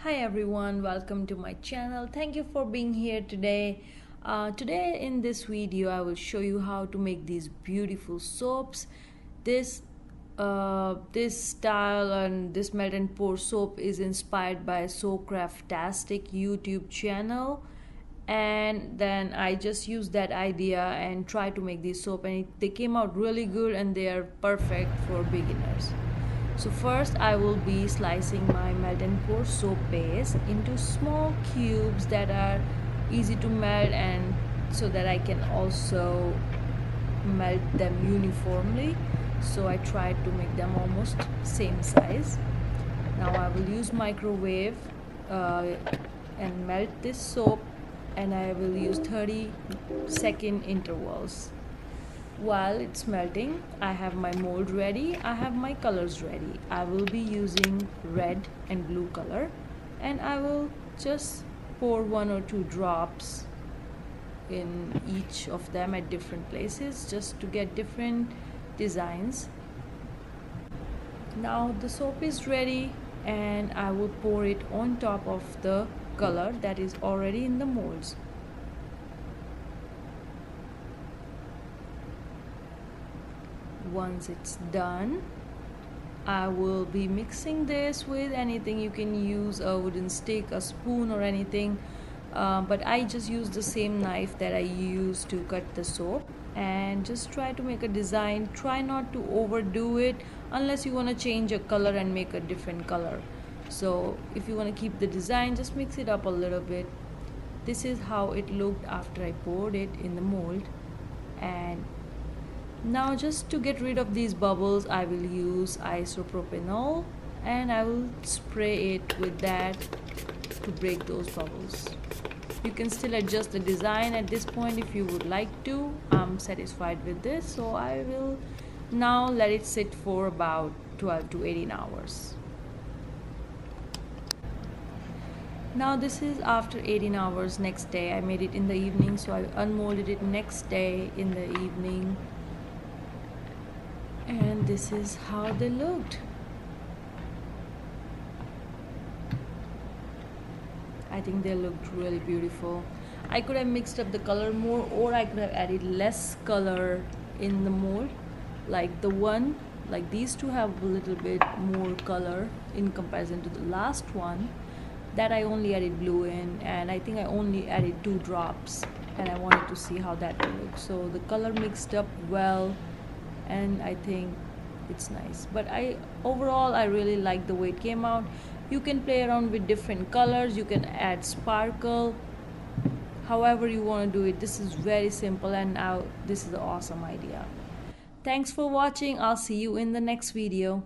Hi everyone, welcome to my channel. Thank you for being here today. Today in this video I will show you how to make these beautiful soaps. This style and this melt and pour soap is inspired by SoCraftastic YouTube channel, and then I just used that idea and tried to make these soap, and they came out really good and they are perfect for beginners. So first I will be slicing my melt and pour soap base into small cubes that are easy to melt, and so that I can also melt them uniformly. So I tried to make them almost same size. Now I will use microwave and melt this soap, and I will use 30-second intervals. While it's melting, I have my mold ready, I have my colors ready. I will be using red and blue color, and I will just pour 1 or 2 drops in each of them at different places just to get different designs. Now the soap is ready, and I will pour it on top of the color that is already in the molds. Once it's done, I will be mixing this with anything. You can use a wooden stick, a spoon, or anything, but I just use the same knife that I use to cut the soap, and just try to make a design. Try not to overdo it unless you want to change a color and make a different color. So if you want to keep the design, just mix it up a little bit. This is how it looked after I poured it in the mold. And now, just to get rid of these bubbles, I will use isopropanol, and I will spray it with that to break those bubbles. You can still adjust the design at this point if you would like to. I'm satisfied with this, so I will now let it sit for about 12 to 18 hours. Now this is after 18 hours, next day. I made it in the evening, so I unmolded it next day in the evening. And this is how they looked. I think they looked really beautiful. I could have mixed up the color more, or I could have added less color in the mold. Like these two have a little bit more color in comparison to the last one that I only added blue in, and I think I only added 2 drops, and I wanted to see how that would look. So the color mixed up well, and I think it's nice. But overall I really like the way it came out. You can play around with different colors, you can add sparkle, however you want to do it. This is very simple, and now this is an awesome idea. Thanks for watching. I'll see you in the next video.